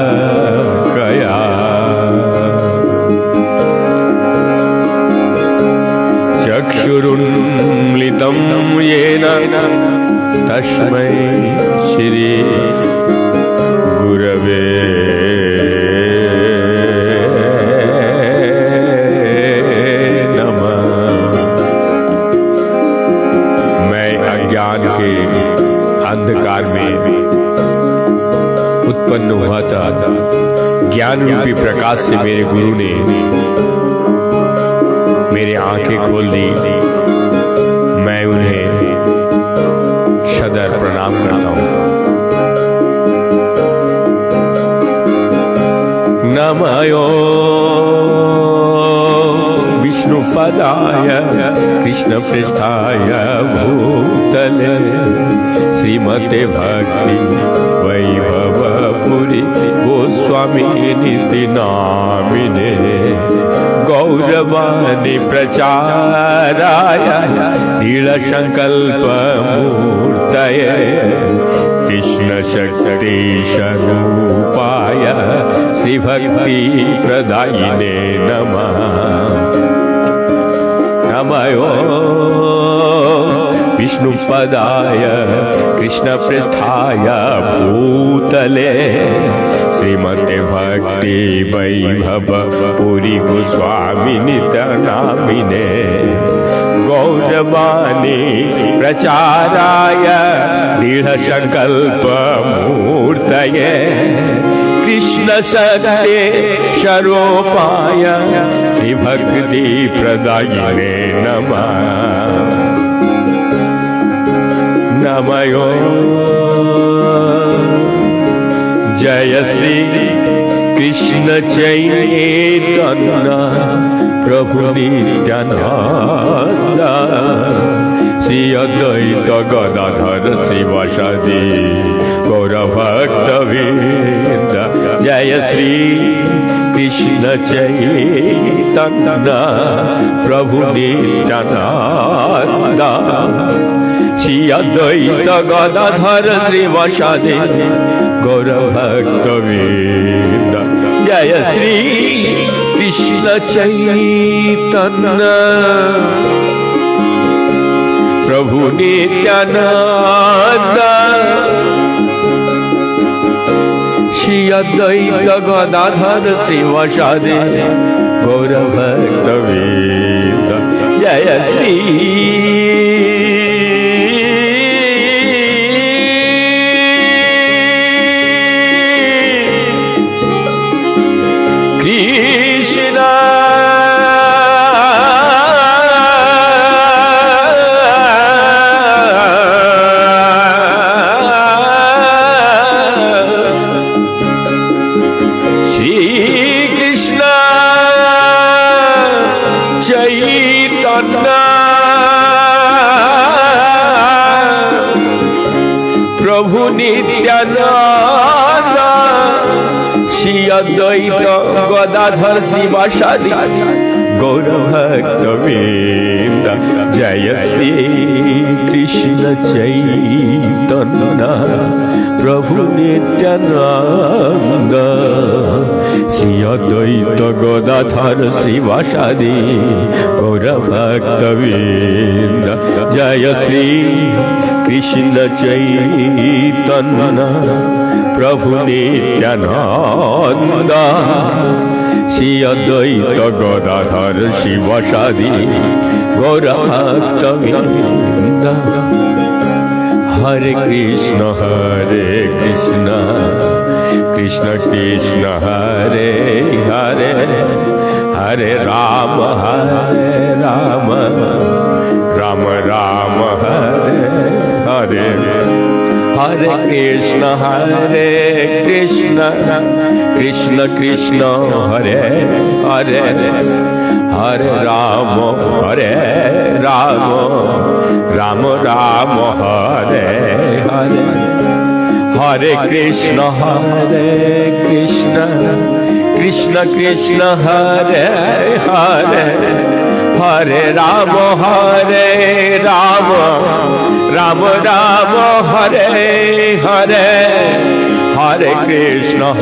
ज्ञानाञ्जनशलाकया चक्षुरुन्मिलितं येन तस्मै श्री गुरवे नमः। मैं अज्ञान के अंधकार में उत्पन्न हुआ था। ज्ञान रूपी प्रकाश से मेरे गुरु ने मेरी आंखें खोल दी। मैं उन्हें सदर प्रणाम करता हूँ। नमो विष्णुपदाय कृष्णपृष्ठाय भूतले श्रीमते भक्ति वैभवपुरी गोस्वामिनिति नामिने गौरवाणी प्रचाराय दृढसंकल्पमूर्तये कृष्ण शक्ति स्वरूपाय श्री भक्ति प्रदायिने नमः। नमो विष्णुपदाय कृष्णपृष्ठाय भूतले श्रीमते भक्ति वैभवपुरी गोस्वामिनिति नामिने गौरवाणी प्रचाराय दृढसंकल्पमूर्तये कृष्ण शक्ति स्वरूपाय श्री भक्ति प्रदायिने नमः। नमो जय श्री कृष्ण चैतन्य प्रभु नित्यानंद श्री अद्वैत गदाधर श्रीवासादि गौरभक्तवृंद। जय श्री कृष्ण चैतन्य प्रभु नित्यानंद श्री अद्वैत गदाधर श्रीवासादि गौरभक्तवृंद। जय श्री कृष्ण चैतन्य प्रभु नित्यानंद श्री अद्वैत गदाधर श्रीवासादि गौरभक्तवृंद। जय श्री प्रभु नित्यानंद श्री अद्वैत गदाधर श्रीवासादि गौरभक्तवृंद। जय श्री कृष्ण चैतन्य प्रभु नित्यानंद श्री अद्वैत गदाधर श्रीवासादि गौरभक्तवृंद। जय श्री कृष्ण चैतन्य प्रभु नित्यानंद श्री अद्वैत गदाधर श्रीवासादि गौरभक्तवृंद। हरे कृष्ण कृष्ण कृष्ण हरे हरे हरे राम राम राम हरे हरे हरे कृष्ण कृष्ण कृष्ण हरे हरे हरे राम राम राम हरे हरे हरे कृष्ण कृष्ण कृष्ण हरे हरे हरे राम राम राम हरे हरे हरे कृष्ण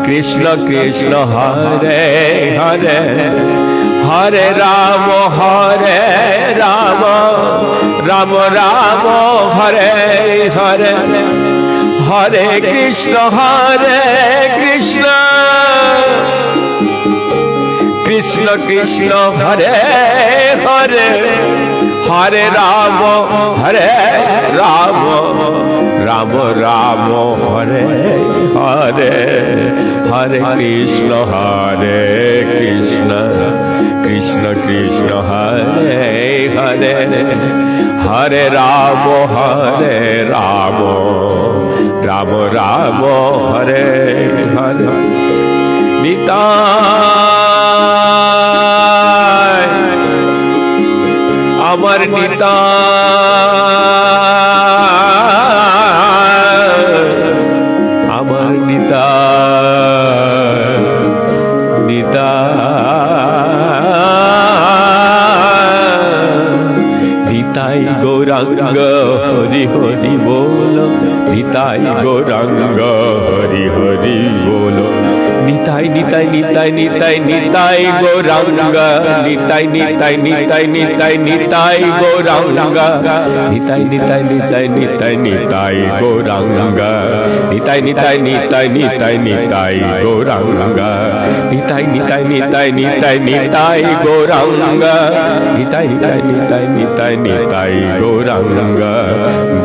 कृष्ण कृष्ण हरे हरे हरे राम राम राम हरे हरे हरे कृष्ण कृष्ण कृष्ण हरे हरे हरे राम राम राम हरे हरे हरे कृष्ण कृष्ण कृष्ण हरे हरे हरे राम राम राम हरे हरे निताय अमर निताय अमर निताय निताय गौरांग हरि हरि बोलो निताय गौरांग हरि हरि बोलो निताय निताय निताय निताय निताय गौरांग निताय निताय निताय निताय निताय गौरांग निताय निताय निताय निताय निताय गौरांग निताय निताय निताय निताय निताय गौरांग निताय निताय निताय निताय निताय गौरांग निताय निताय निताय निताय निताय गौरांग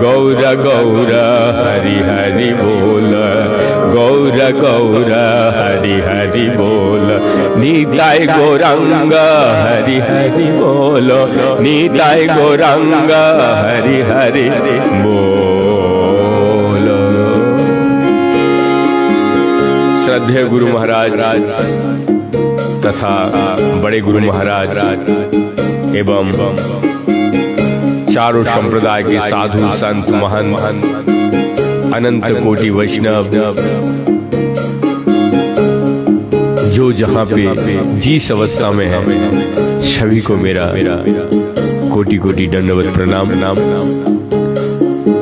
गौर गौर हरि हरि बोल गौर गौर हरि हरि बोल निताय गौरांग हरि हरि बोलो निताय गौरांग हरि हरि बोलो। श्रद्धेय गुरु महाराज तथा बड़े गुरु महाराज एवं चारों संप्रदाय के साधु संत महंत अनंत कोटि वैष्णव जो जहाँ पे जिस अवस्था में है सभी को मेरा कोटि कोटि दंडवत प्रणाम।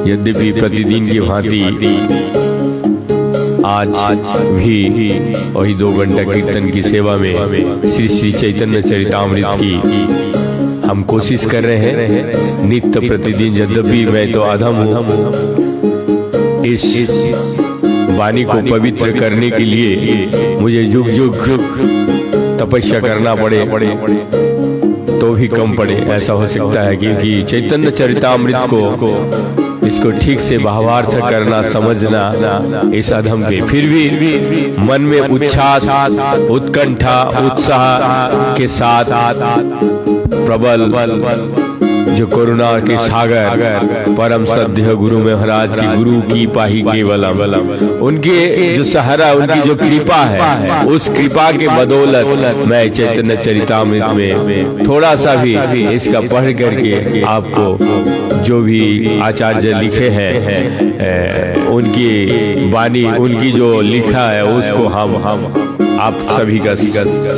यद्यपि प्रतिदिन की भांति आज भी वही 2 घंटा कीर्तन की सेवा में श्री श्री चैतन्य चरितामृत की हम कोशिश कर रहे हैं नित्य प्रतिदिन। यद्यपि मैं तो अधम हूँ, इस वाणी को पवित्र करने के लिए मुझे जुग जुग तपस्या करना पड़े तो भी कम पड़े, ऐसा हो सकता है। क्योंकि चैतन्य चरितामृत को इसको ठीक से भावार्थ करना समझना इस अधम के, फिर भी मन में उच्छ्वास उत्कंठा उत्साह के साथ प्रबल जो करुणा के सागर परम श्रद्धेय गुरु महाराज की गुरु की पाही केवलम उनके जो सहारा उनकी जो कृपा है उस कृपा के बदौलत मैं चैतन्य चरितामृत में थोड़ा सा भी इसका पढ़ करके आपको जो भी आचार्य लिखे हैं उनकी वाणी उनकी जो लिखा है उसको हम आप सभी का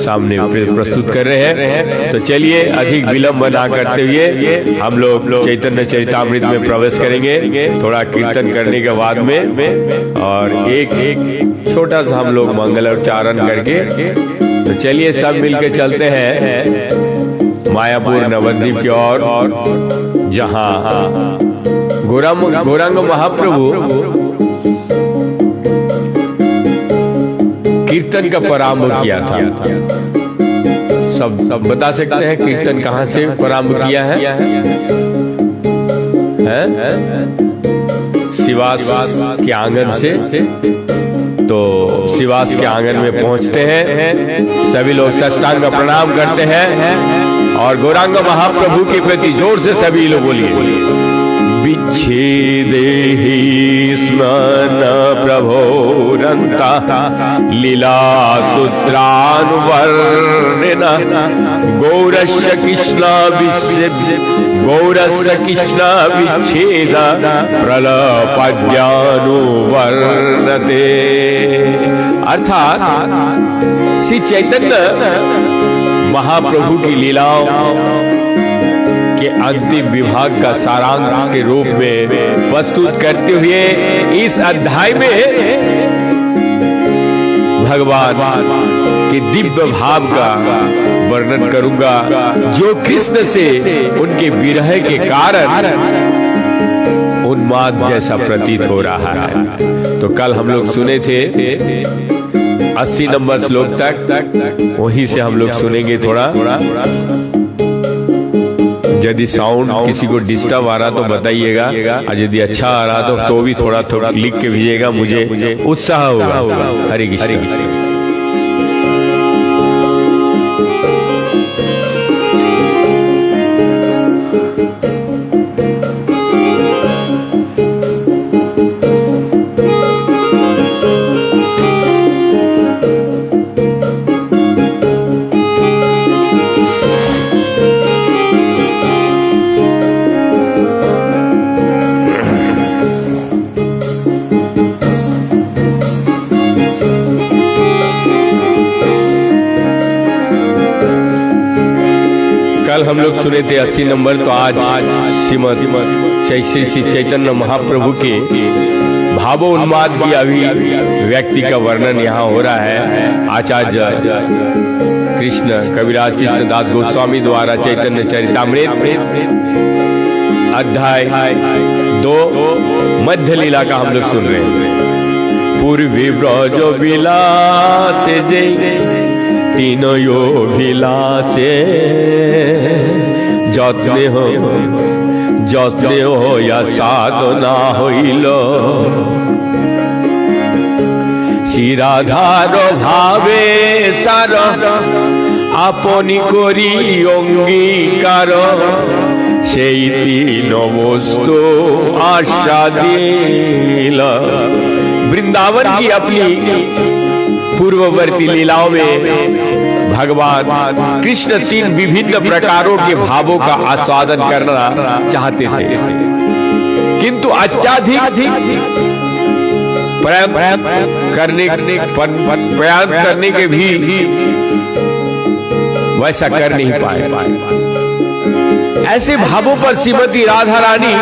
सामने प्रस्तुत कर रहे हैं। तो चलिए अधिक विलंब ना करते हुए हम लोग चैतन्य चरितामृत में प्रवेश करेंगे थोड़ा कीर्तन करने के बाद में, और एक छोटा सा हम लोग मंगलोच्चारण करके। तो चलिए सब मिलकर चलते हैं मायापुर नवद्वीप की ओर, जहाँ गौरांग महाप्रभु कीर्तन का प्रारंभ किया था। सब बता सकते हैं कीर्तन कहाँ से प्रारंभ किया है? सिवास के आंगन से। तो सिवास के आंगन में पहुंचते हैं, सभी लोग साष्टांग प्रणाम करते हैं और गौरांग महाप्रभु के प्रति जोर से सभी लोग बोलिए विच्छेदे हि स्मन प्रभोरन्ता लीला सूत्रानुवर्णिन गौरस्य कृष्ण विच्छेद प्रलपद्यानुवर्णते। अर्थात श्री चैतन्य महाप्रभु की लीलाओं के अंतिम विभाग का सारांश के रूप में प्रस्तुत करते हुए इस अध्याय में भगवान के दिव्य भाव का वर्णन करूंगा, जो कृष्ण से उनके विरह के कारण उन्माद जैसा प्रतीत हो रहा है। तो कल हम लोग सुने थे 80 नंबर श्लोक तक, वहीं से हम लोग सुनेंगे थोड़ा। यदि साउंड किसी को डिस्टर्ब आ रहा तो बताइएगा, और यदि अच्छा आ रहा तो भी थोड़ा लिख के भेजिएगा, मुझे उत्साह होगा। हरे कृष्ण। कल हम लोग सुने थे 80 नंबर, तो आज श्रीमद श्री चैतन्य महाप्रभु के भावोन्माद की अभिव्यक्ति का वर्णन यहाँ हो रहा है। आचार्य कृष्ण कविराज कृष्णदास गोस्वामी द्वारा चैतन्य चरितामृत अध्याय 2 मध्य लीला का हम लोग सुन रहे हैं। पूर्वी ब्रज विलास जय तीनों यो विलासे যত্নে হইয়া সাধনা হইল শ্রীরাধার ভাবে সার আপনি করি অঙ্গীকার সেই তিন বস্তু आशा दिल। वृंदावन की अपनी पूर्ववर्ती लीलाओं में भगवान कृष्ण 3 विभिन्न प्रकारों के भावों का आस्वादन करना चाहते थे, किंतु अत्याधिक प्रयास करने के भी वैसा कर नहीं पाए। ऐसे भावों पर श्रीमती राधा रानी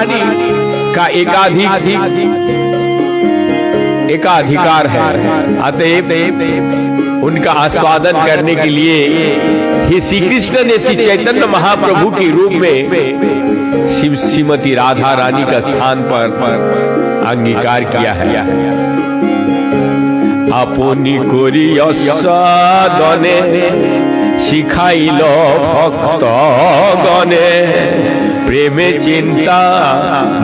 का एकाधिकार है। अतएव उनका आस्वादन करने के लिए ही श्री कृष्ण ने श्री चैतन्य महाप्रभु के रूप में श्रीमती राधा रानी का स्थान पर अंगीकार किया है। अपनी कोरिया साधने शिखाइल भक्त गणे प्रेमे चिंता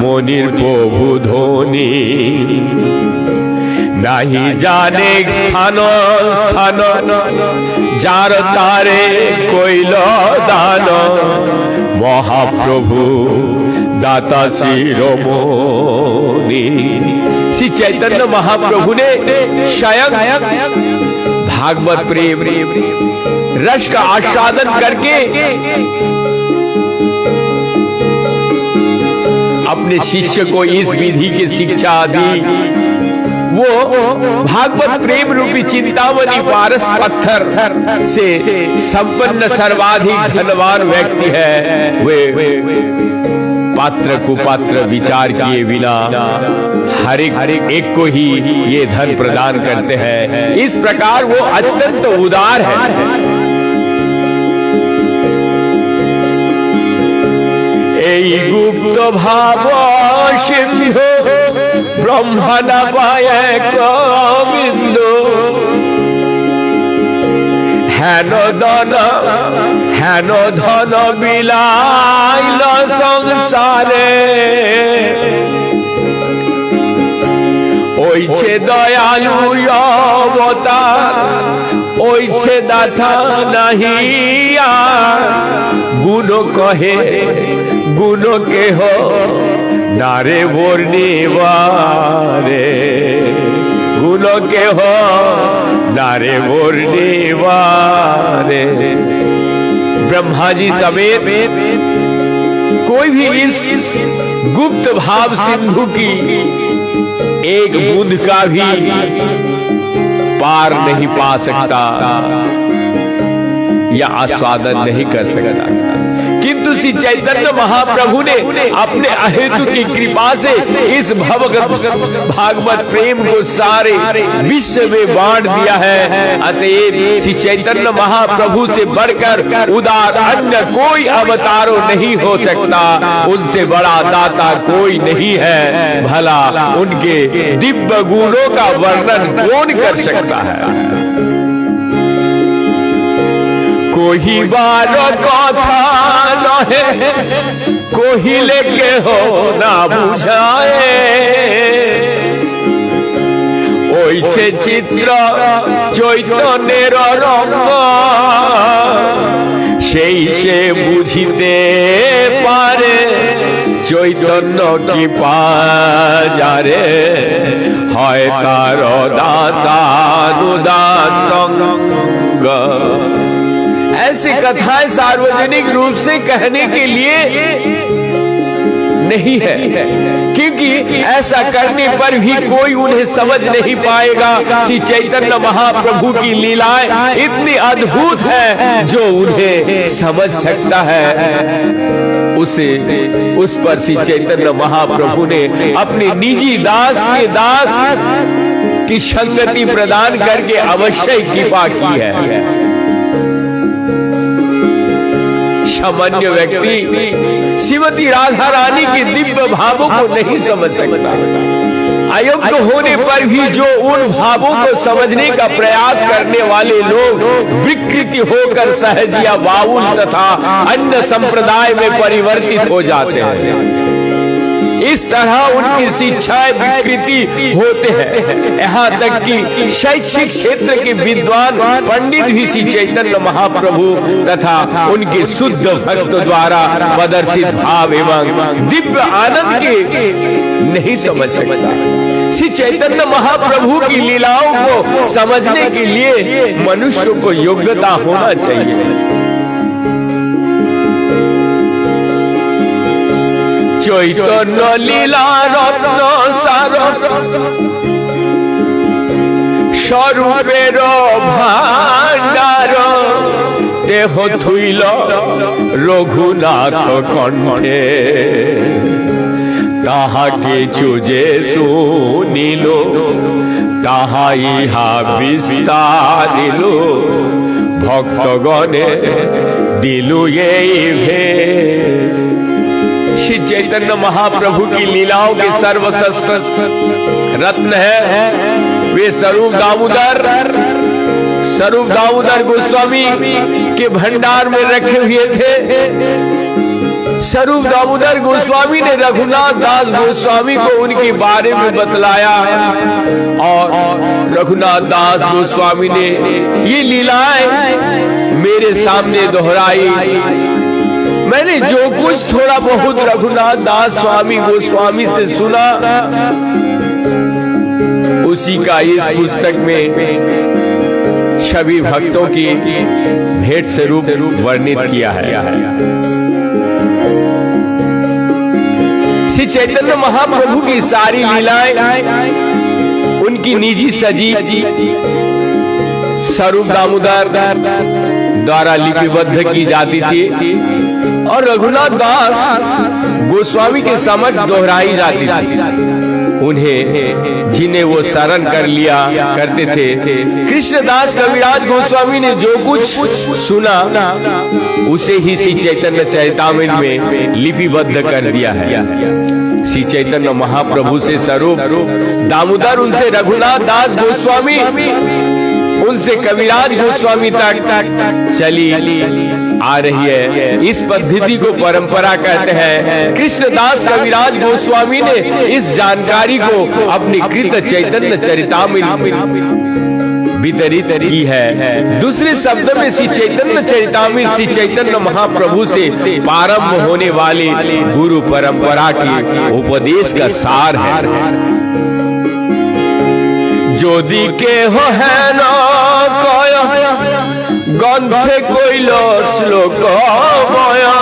मनिर प्रभु ध्वनि नहीं जाने स्थान स्थान जार तारे कोइल दान महाप्रभु दाता शिरोमणि। श्री चैतन्य महाप्रभु ने स्वयं भागवत प्रेम रस का आस्वादन करके अपने शिष्य को इस विधि की शिक्षा दी। वो भागवत प्रेम रूपी चिंतामणि पारस पत्थर से संपन्न सर्वाधिक धनवान व्यक्ति है। वे पात्र कुपात्र विचार किए बिना हर एक को ही ये धन प्रदान करते हैं। इस प्रकार वो अत्यंत उदार है। এই গুপ্ত ভাব সিন্ধু ব্রহ্মণা পায় বিন্দু হেন ধন বিলাইল সংসারে ওইছে দয়ালু অবতার ওইছে দাতা নাহিয়া গুণ কহে गुण के हो नारे बोर्णिवारे गुणों के हो नारे बोर्णिवारे। ब्रह्मा जी समेत कोई भी इस गुप्त भाव सिंधु की एक बूंद का भी पार नहीं पा सकता या आस्वादन नहीं कर सकता, किंतु श्री चैतन्य महाप्रभु ने अपने अहेतु की कृपा से इस भागवत प्रेम को सारे विश्व में बांट दिया है। अतएव श्री चैतन्य महाप्रभु से बढ़कर उदार अन्य कोई अवतारो नहीं हो सकता, उनसे बड़ा दाता कोई नहीं है। भला उनके दिव्य गुणों का वर्णन कौन कर सकता है। कोई बारो कथा नहे कोहिले के हो ना बुझाए, ओइछे चित्र चैतन्যের রঙ্গ সেই সে বুঝিতে পারে, চৈতন্য কি পাজারে হয় তার দাসানুদাস সঙ্গ। ऐसी कथाएं सार्वजनिक रूप से कहने के लिए नहीं है, क्योंकि ऐसा करने पर भी कोई उन्हें समझ नहीं पाएगा। श्री चैतन्य महाप्रभु की लीलाएं इतनी अद्भुत है, जो उन्हें समझ सकता है उस पर श्री चैतन्य महाप्रभु ने अपने निजी दास के दास की संगति प्रदान करके अवश्य कृपा की है। सामान्य व्यक्ति श्रीमती राधा रानी के दिव्य भावों को नहीं समझ सकता। अयोग्य होने पर भी जो उन भावों को समझने का प्रयास करने वाले लोग विकृति होकर सहज या बाउल तथा अन्य संप्रदाय में परिवर्तित हो जाते हैं। इस तरह उनकी शिक्षाएं विकृति होते हैं। यहाँ तक कि शैक्षिक क्षेत्र के विद्वान पंडित भी श्री चैतन्य महाप्रभु तथा उनके शुद्ध भक्त द्वारा प्रदर्शित भाव एवं दिव्य आनंद के नहीं समझ सकता। श्री चैतन्य महाप्रभु की लीलाओं को समझने के लिए मनुष्य को योग्यता होना चाहिए। चैतन्य लीला रत्न सार स्वरूपेर भाण्डार, देह थुइल रघुनाथ कण्ठे ताहाके चुजे सुनिल ताहा इहा विस्तारिल, भक्तगणे दिलु एई भेष। श्री चैतन्य महाप्रभु की लीलाओं के सर्वश्रेष्ठ रत्न है वे स्वरूप दामोदर गोस्वामी के भंडार में रखे हुए थे। स्वरूप दामोदर गोस्वामी ने रघुनाथ दास गोस्वामी को उनके बारे में बतलाया और रघुनाथ दास गोस्वामी ने ये लीलाएं मेरे सामने दोहराई। मैंने जो कुछ थोड़ा बहुत रघुनाथ दास स्वामी गोस्वामी से सुना उसी का इस पुस्तक में सभी भक्तों की भेंट स्वरूप वर्णित किया है। श्री चैतन्य महाप्रभु की सारी लीलाएं उनकी निजी सजी स्वरूप दामोदर द्वारा लिपिबद्ध की जाती थी और रघुनाथ दास गोस्वामी के समक्ष दोहराई जाती थी। उन्हें जिन्हें वो शरण कर लिया करते थे, कृष्णदास कविराज गोस्वामी ने जो कुछ सुना उसे ही श्री चैतन्य चरितामृत में लिपिबद्ध कर दिया है। श्री चैतन्य महाप्रभु से स्वरूप दामोदर, उनसे रघुनाथ दास गोस्वामी, उनसे कविराज गोस्वामी तक चली आ रही है। इस पद्धति को परंपरा कहते हैं। कृष्णदास कविराज गोस्वामी ने इस जानकारी को अपनी कृत चैतन्य चरितामृत वितरित की है। दूसरे शब्द में श्री चैतन्य चरितामृत श्री चैतन्य महाप्रभु से प्रारंभ होने वाली गुरु परंपरा की उपदेश का सार है। जोदी के हो है ना ग्रंथे कइल श्लोक बया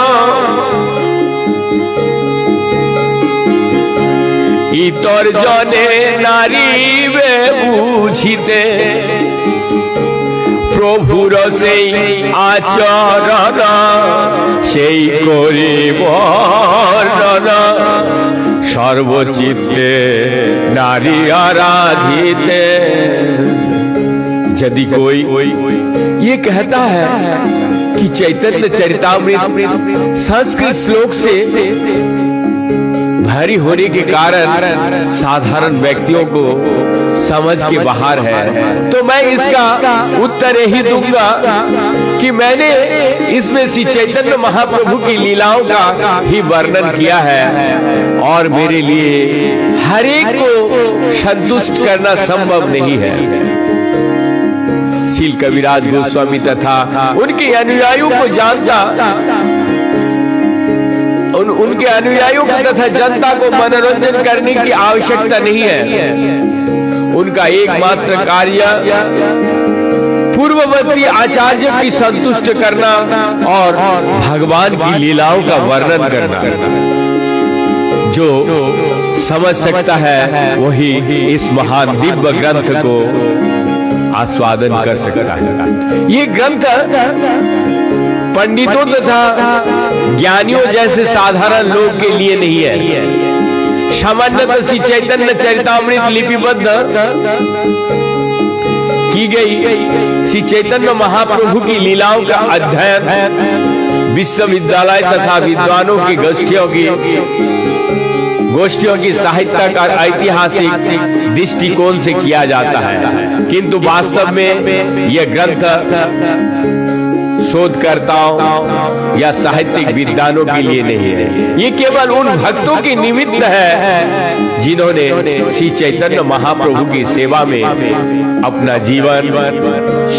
इतर जने नारी वे बुझिते प्रभुर सेई आचरण सेई करि वर्णन सर्वचित्ते नारी आराधिते। यदि कोई ये कहता है कि चैतन्य चरितामृत संस्कृत श्लोक से भारी होने के कारण साधारण व्यक्तियों को समझ के बाहर है, तो मैं इसका उत्तर यही दूंगा कि मैंने इसमें श्री चैतन्य महाप्रभु की लीलाओं का ही वर्णन किया है और मेरे लिए हर एक को संतुष्ट करना संभव नहीं है। शील कविराज गोस्वामी तथा उनके अनुयायियों को जानता, उनके अनुयायियों को तथा जनता को मनोरंजन करने की आवश्यकता नहीं है। उनका एकमात्र कार्य पूर्ववर्ती आचार्य की संतुष्ट करना और भगवान की लीलाओं का वर्णन करना। जो समझ सकता है वही इस महान दिव्य ग्रंथ को आस्वादन कर सकता है। ये ग्रंथ पंडितों तथा ज्ञानियों जैसे साधारण लोग के लिए नहीं है। सामान्यतः श्री चैतन्य चरितामृत लिपिबद्ध की गई श्री चैतन्य महाप्रभु की लीलाओं का अध्ययन विश्वविद्यालय तथा विद्वानों की गोष्ठियों की साहित्यिक और ऐतिहासिक दृष्टिकोण से किया जाता है, किंतु वास्तव में यह ग्रंथ शोधकर्ताओं या साहित्यिक विद्वानों के लिए नहीं है। ये केवल उन भक्तों के निमित्त है जिन्होंने श्री चैतन्य महाप्रभु की सेवा में अपना जीवन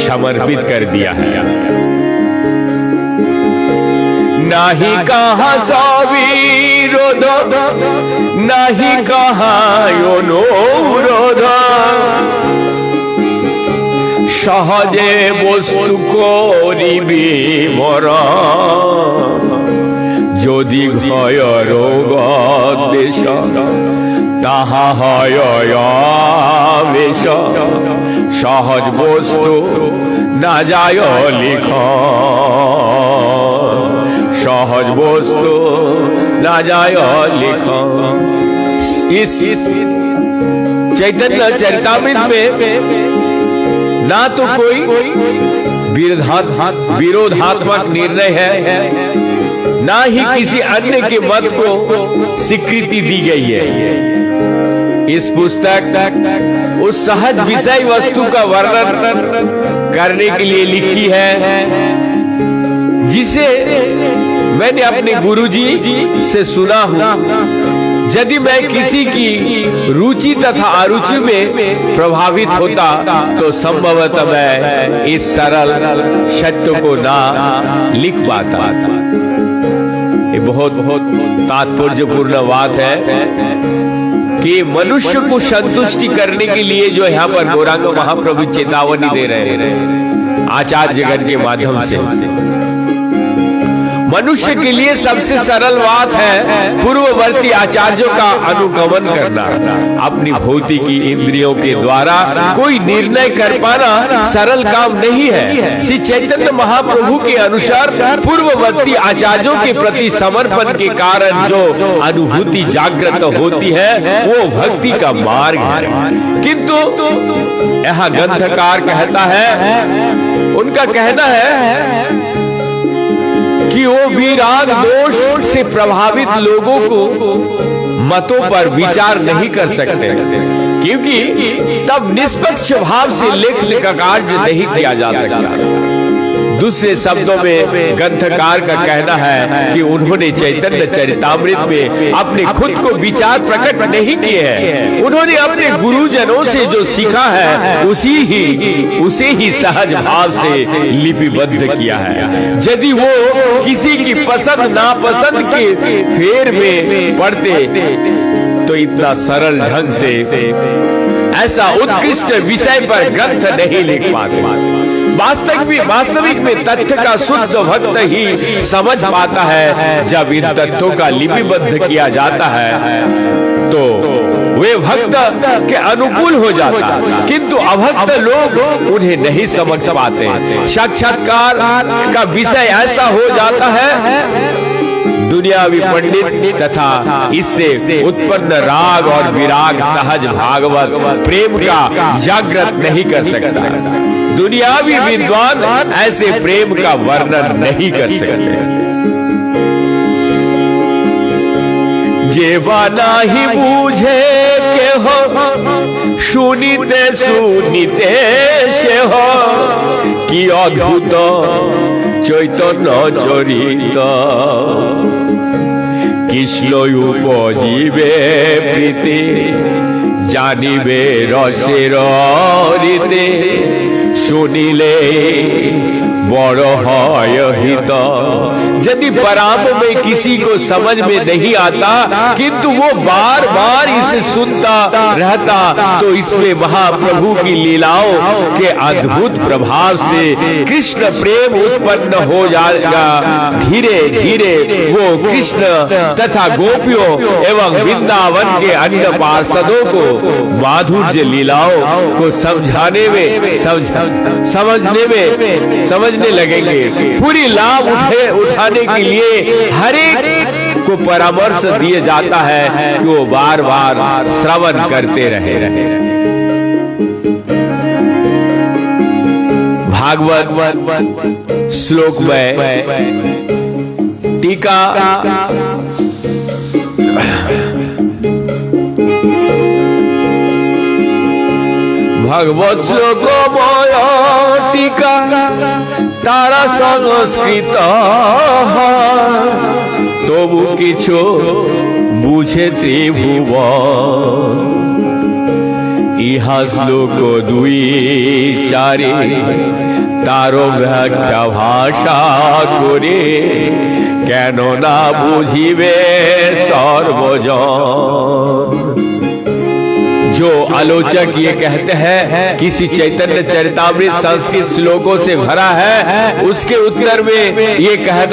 समर्पित कर दिया है। नाही कहा सविरोध नाही कहा अनुरोध सहजे बस्तु करिबि मरण यदि भय रोग देश ताहा हय आवेश सहज बस्तु ना जाय लिख सहज वस्तु ना जाय लिख। इस चैतन्य चरितामृत में ना तो कोई विरोधात्मक निर्णय है, ना ही किसी अन्य के मत को स्वीकृति दी गई है। इस पुस्तक उस सहज विषय वस्तु का वर्णन करने के लिए लिखी है जिसे मैंने अपने गुरुजी से सुना हूं। यदि मैं किसी की रुचि तथा अरुचि में प्रभावित होता तो संभवतः मैं इस सरल सत्य को ना लिख पाता। ये बहुत तात्पर्यपूर्ण बात है कि मनुष्य को संतुष्टि करने के लिए जो यहाँ पर गौरांग महाप्रभु चेतावनी दे रहे हैं आचार्य जगत के माध्यम से। मनुष्य के लिए सबसे सरल बात है पूर्ववर्ती आचार्यों का अनुगमन करना। अपनी भौतिकी इंद्रियों के द्वारा कोई निर्णय कर पाना सरल काम नहीं है। श्री चैतन्य महाप्रभु के अनुसार पूर्ववर्ती आचार्यों के प्रति समर्पण के कारण जो अनुभूति जागृत होती है वो भक्ति का मार्ग है। किंतु यहाँ ग्रंथकार कहता है, उनका कहना है कि वो विराग दोष से प्रभावित लोगों को मतों पर विचार नहीं कर सकते, क्योंकि तब निष्पक्ष भाव से लेख का कार्य नहीं किया जा सकता। दूसरे शब्दों में ग्रंथकार का कहना है कि उन्होंने चैतन्य चरितामृत में अपने खुद को विचार प्रकट नहीं किए हैं, उन्होंने अपने गुरुजनों से जो सीखा है उसे ही सहज भाव से लिपिबद्ध किया है। यदि वो किसी की पसंद नापसंद के फेर में पड़ते तो इतना सरल ढंग से ऐसा उत्कृष्ट विषय पर ग्रंथ नहीं लिख पाते। वास्तविक में तथ्य का शुद्ध भक्त ही समझ पाता है। जब इन तथ्यों का लिपिबद्ध किया जाता है तो वे भक्त के अनुकूल हो जाता, किंतु अभक्त लोग उन्हें नहीं समझ पाते। साक्षात्कार का विषय ऐसा हो जाता है दुनियावी पंडित तथा इससे उत्पन्न राग और विराग सहज भागवत प्रेम का जागृत नहीं कर सकता। दुनियावी विद्वान ऐसे प्रेम का वर्णन नहीं कर सकते। जेवा नाही बूझे के हो सुनिते से हो कि अद्भुत चैतन्य चरित कृष्ण उपजीवे प्रीति जानिबे रसेर रीते सुनिले बड़ हित। यदि पराम में किसी को समझ में नहीं आता किंतु वो बार बार इसे सुनता रहता तो इसमें महाप्रभु की लीलाओं के अद्भुत प्रभाव से कृष्ण प्रेम उत्पन्न हो जाएगा। धीरे धीरे वो कृष्ण तथा गोपियों एवं वृंदावन के अन्य पार्षदों को माधुर्य लीलाओं को समझने लगेंगे। पूरी लाभ उठाने के लिए हर एक को परामर्श दिया जाता है कि वो बार बार श्रवण करते रहे। भागवत श्लोक में टीका भगवत श्लोकमय टीका तारा संस्कृत तबु किछु बुझे त्रिभुवन इहा श्लोक 2-4 तारो व्याख्या भाषा करे केन ना बुझिबे सर्वजन। जो आलोचक ये कहते हैं किसी चैतन्य चरितामृत संस्कृत श्लोकों से भरा है, उसके उत्तर में ये कहा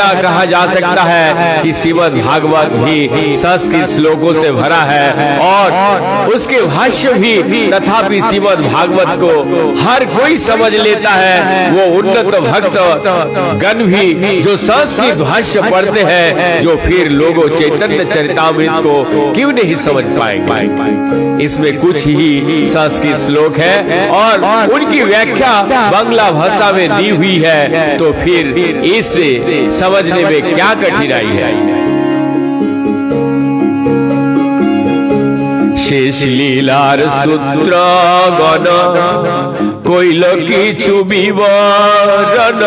जा सकता है कि श्रीमद् भागवत भी संस्कृत श्लोकों से भरा है और उसके भाष्य भी। तथापि श्रीमद् भागवत को हर कोई समझ लेता है। वो उन्नत भक्त गण भी जो संस्कृत भाष्य पढ़ते हैं, जो फिर लोगों चैतन्य चरितामृत को क्यों नहीं समझ पाएंगे। इसमें कुछ ही संस्कृत श्लोक है और उनकी व्याख्या बांग्ला भाषा में दी हुई है, तो फिर इसे समझने में क्या कठिनाई है। शेष लीलार सूत्र गण कोइल किछु विवरण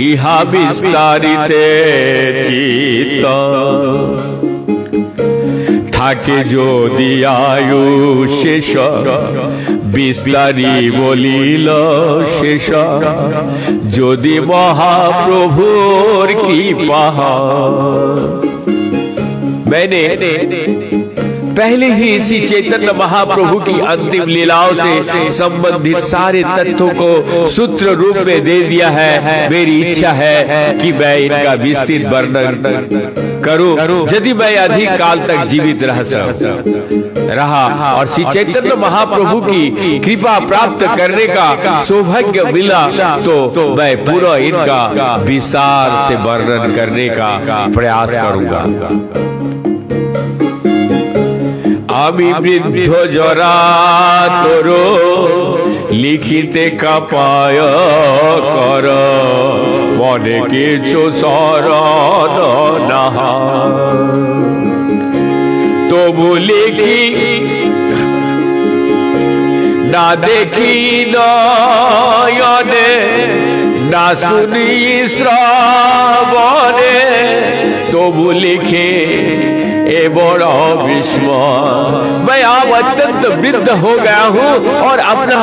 इहा विस्तारिते चित्त থাকে যদি আয়ু শেষ বিস্তারি বলিল শেষ যদি মহাপ্রভুর কৃপা। मैंने पहले ही इसी चैतन्य महाप्रभु की अंतिम लीलाओं से संबंधित सारे तथ्यों को सूत्र रूप में दे दिया है। मेरी इच्छा है कि मैं इनका विस्तृत वर्णन करूं यदि मैं अधिक काल तक जीवित रहा और श्री चैतन्य महाप्रभु की कृपा प्राप्त करने का सौभाग्य मिला तो मैं पूरा इनका विस्तार से वर्णन करने का प्रयास करूंगा। আমি বৃদ্ধ জরা তোর লিখিতে কাপায় কর মনে কিছু শরণ নাহা তবু লিখি না দেখি নয়নে না শুনি শ্রবণে, তবু লিखे ए बड़ा विस्मय। मैं अब अत्यंत वृद्ध हो गया हूँ और अपना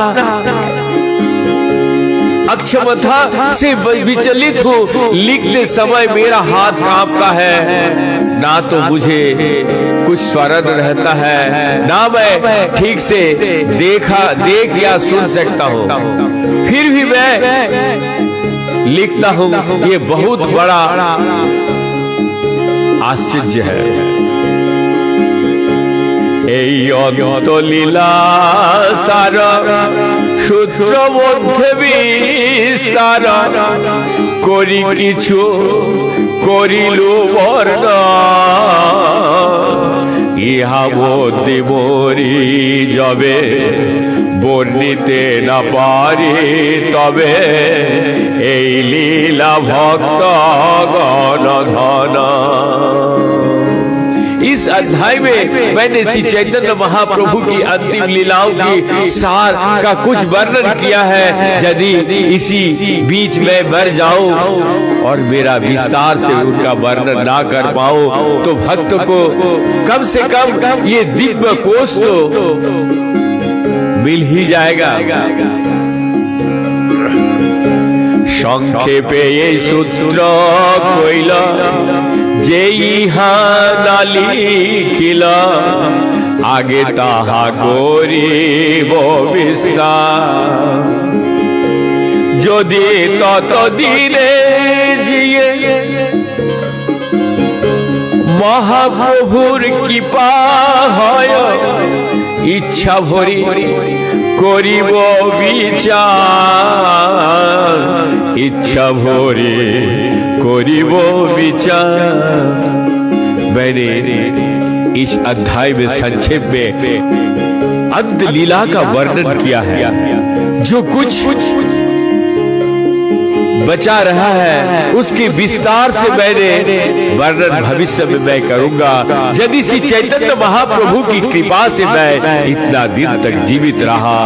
अक्षमता से विचलित हूँ। लिखते समय मेरा हाथ कांपता है, ना तो मुझे कुछ स्मरण रहता है, ना मैं ठीक से देख या सुन सकता हूँ। फिर भी मैं लिखता हूँ। ये बहुत बड़ा आश्चर्य है। এই অন্তলীলা সার সূত্র মধ্যে বিস্তার করি কিছু করিলু বর্ণ, ইহা মধ্যে মরি যাবে বর্ণিতে না পারি তবে এই লীলা ভক্ত গণধন। इस अध्याय में मैंने श्री चैतन्य महाप्रभु की अंतिम लीलाओं की सार का कुछ वर्णन किया है। यदि इसी बीच में मर जाऊं और मेरा विस्तार से उनका वर्णन ना कर पाऊं तो भक्त को कम से कम ये दिव्य कोश तो मिल ही जाएगा। संक्षेपे ये सूत्र कोइला जे इहा ना लिखिला, आगे ताहा करिब विस्तार। यदि ततदिने जिए महाप्रभुर कृपा হয়, इच्छा भरी करिब विचार, इच्छा भरी करिब विचार। मैंने इस अध्याय में संक्षेप में अंत लीला का वर्णन किया है। जो कुछ बचा रहा है उसके विस्तार से मैंने वर्णन भविष्य में मैं करूंगा। यदि श्री चैतन्य महाप्रभु की कृपा से मैं इतना दिन तक जीवित रहा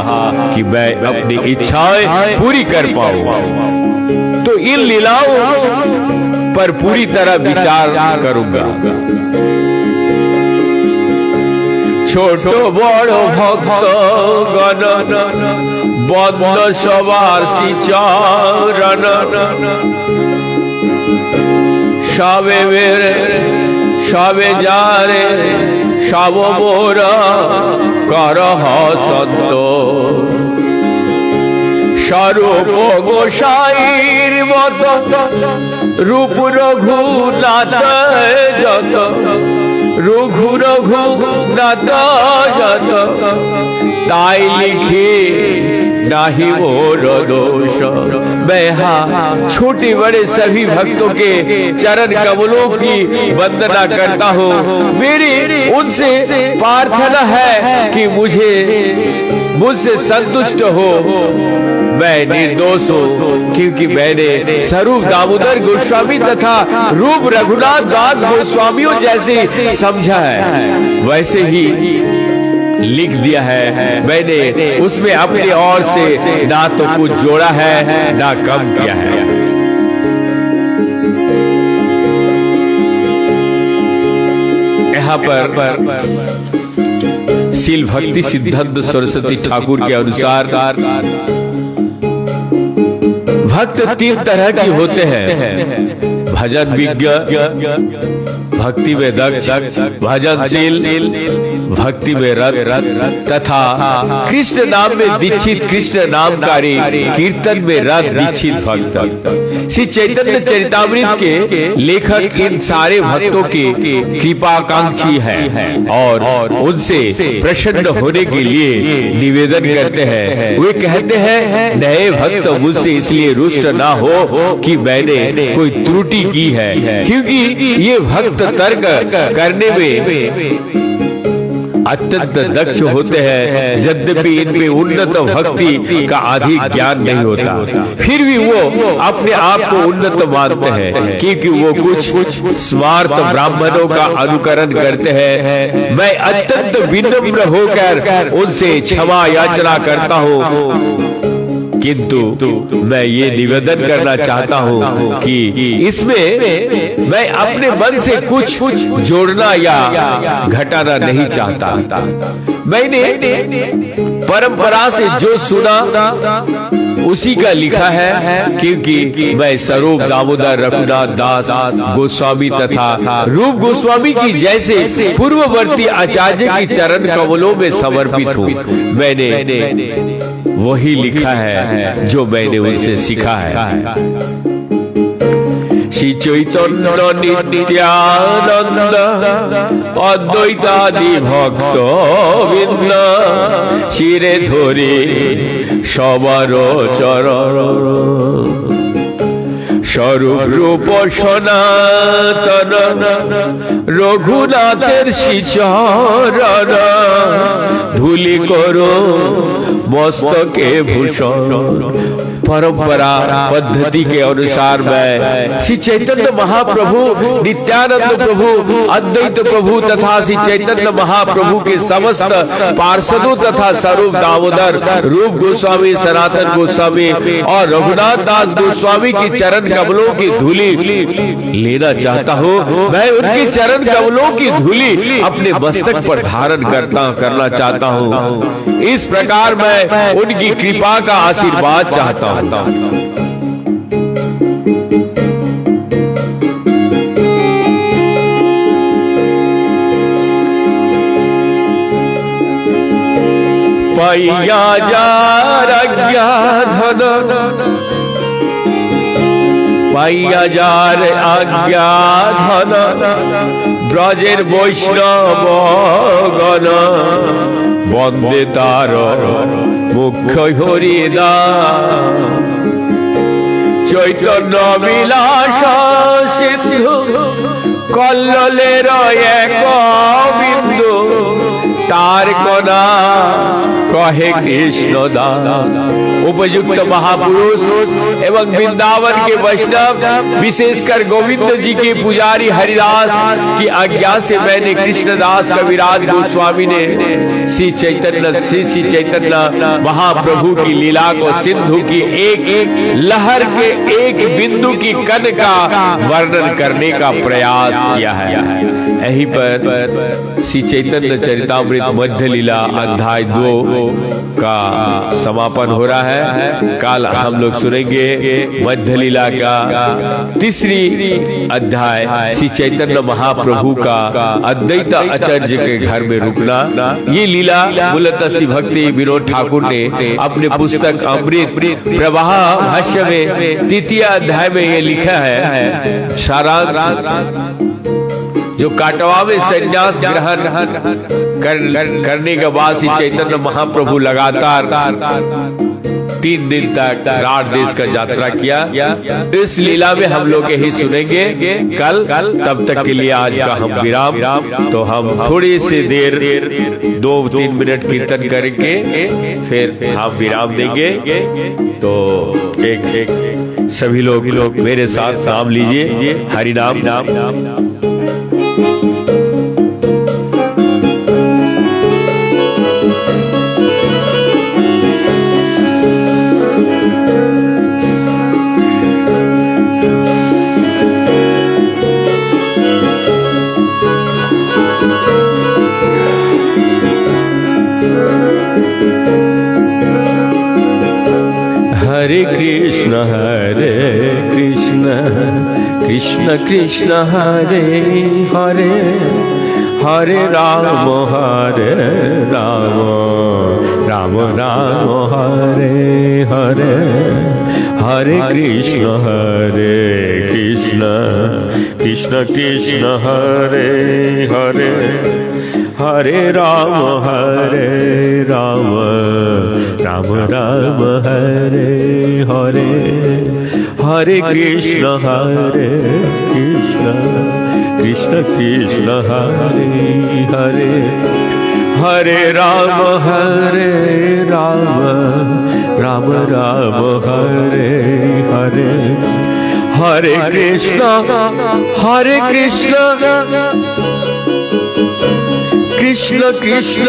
कि मैं अपनी इच्छाएं पूरी कर पाऊं तो इन लीलाओं पर पूरी तरह विचार करूंगा। छोटो बड़ो भक्त गण बंद सवार चरण, सबे मेरे सबे जारे सब मोर करह सत्य। स्वरूप गोसाईर मत रूप रघुनाथ जत, रघु रघुनाथ जत, ताई लिखे नाही मोर दोष। मैं छोटे बड़े सभी भक्तों के चरण कमलों की वंदना करता हूँ। मेरी उनसे प्रार्थना है कि मुझसे संतुष्ट हो। मैं निर्दोष हूँ क्योंकि मैंने स्वरूप दामोदर गोस्वामी तथा रूप रघुनाथ दास गोस्वामियों जैसे समझा है वैसे ही लिख दिया है। मैंने उसमें अपनी ओर से ना तो कुछ जोड़ा है ना कम किया है। यहाँ पर शील भक्ति सिद्धांत सरस्वती ठाकुर के अनुसार भक्त तीन तरह के होते हैं। भजन विज्ञ, भक्ति में दक्ष, भजनशील, भक्ति में रत तथा कृष्ण नाम में दीक्षित, कृष्ण नामकारी, कीर्तन में रत दीक्षित भक्त। श्री चैतन्य चरितामृत के लेखक इन सारे भक्तों के कृपाकांक्षी हैं और उनसे प्रसन्न होने के लिए निवेदन करते हैं। वे कहते हैं नए भक्त मुझसे इसलिए रुष्ट ना हो कि मैंने कोई त्रुटि की है, क्योंकि ये भक्त तर्क करने में अत्यंत दक्ष होते हैं। यद्यपि इनमें उन्नत भक्ति का अधिक ज्ञान नहीं होता, फिर भी वो अपने आप को उन्नत मानते हैं क्योंकि वो कुछ स्वार्थ ब्राह्मणों का अनुकरण करते हैं। मैं अत्यंत विनम्र होकर उनसे क्षमा याचना करता हूँ किंतु मैं ये निवेदन करना चाहता हूँ कि इसमें मैं अपने मन से कुछ जोड़ना या घटाना नहीं चाहता। मैंने परंपरा से जो सुना उसी का लिखा है, क्योंकि मैं स्वरूप दामोदर रघुनाथ दास गोस्वामी तथा रूप गोस्वामी की जैसे पूर्ववर्ती आचार्य की चरण कमलों में समर्पित हूँ। मैंने वही लिखा है जो मैंने उनसे सीखा है। श्री चैतन्य नित्यानंद अद्वैतादि भक्त बिंद शिरे धरे सबार चरण स्वरूप रूप सनातन रघुनाथेर श्रीचरण धूलि करो मस्तके भूषण। परंपरा पद्धति के अनुसार मैं श्री चैतन्य महाप्रभु, नित्यानंद प्रभु, अद्वैत प्रभु तथा श्री चैतन्य महाप्रभु के समस्त पार्षदों तथा स्वरूप दामोदर, रूप गोस्वामी, सनातन गोस्वामी और रघुनाथ दास गोस्वामी की चरण कमलों की धूलि लेना चाहता हूँ। मैं उनके चरण कमलों की धूलि अपने मस्तक पर धारण करना चाहता हूँ। इस प्रकार मैं उनकी कृपा का आशीर्वाद चाहता हूँ। पैया जार आज्ञा धन, पैया जार आज्ञा धन ब्रजेर वैष्णव गण बंदे तार मुख्य हरिदा चैतन्य विलास सिंधु कल्लोलेर एक बिंदु तार कना कहे कृष्ण दास। उपयुक्त महापुरुष एवं वृंदावन के वैष्णव विशेषकर गोविंद जी के पुजारी हरिदास की आज्ञा से मैंने कृष्णदास कविराज गोस्वामी ने श्री चैतन्य महाप्रभु की लीला को सिंधु की एक लहर के एक बिंदु की कण का वर्णन करने का प्रयास किया है। यहीं पर श्री चैतन्य चरितामृत मध्य लीला अध्याय 2 का समापन हो रहा है। कल हम लोग सुनेंगे मध्य लीला का तीसरी अध्याय, श्री चैतन्य महाप्रभु का अद्वैत आचार्य के घर में रुकना। ये लीला मूलतः श्री भक्ति विनोद ठाकुर ने अपने पुस्तक अमृत प्रवाह भाष्य में तृतीय अध्याय में ये लिखा है। सारांश जो काटवा में संन्यास ग्रहण करने के बाद श्री चैतन्य महाप्रभु लगातार 3 दिन तक राढ़ देश का यात्रा किया। इस लीला में हम लोग यही सुनेंगे कल। तब तक के लिए आज का हम विराम, तो हम थोड़ी सी देर 2-3 मिनट कीर्तन करके फिर हम विराम देंगे। तो एक सभी लोग मेरे साथ नाम लीजिए, हरि नाम। हरे कृष्ण कृष्ण कृष्ण हरे हरे, हरे राम राम राम हरे हरे, हरे कृष्ण कृष्ण कृष्ण हरे हरे, हरे राम राम राम हरे हरे, हरे कृष्ण कृष्ण कृष्ण हरे हरे, हरे राम राम राम हरे हरे, हरे कृष्ण कृष्ण कृष्ण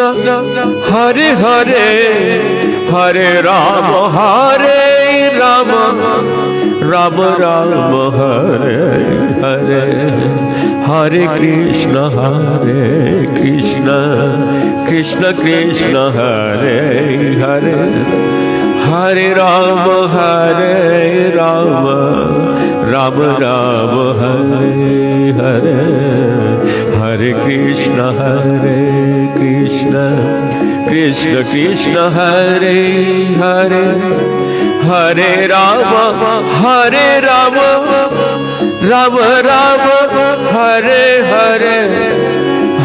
हरे हरे, हरे राम राम राम राम हरे हरे, हरे कृष्ण कृष्ण कृष्ण हरे हरे, हरे राम राम राम हरे हरे, हरे कृष्ण कृष्ण कृष्ण हरे हरे, हरे राम राम राम हरे हरे,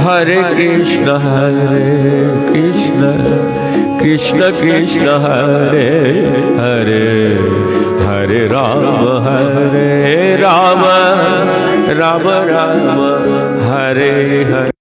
हरे कृष्ण कृष्ण कृष्ण हरे हरे, हरे राम राम राम हरे हरे।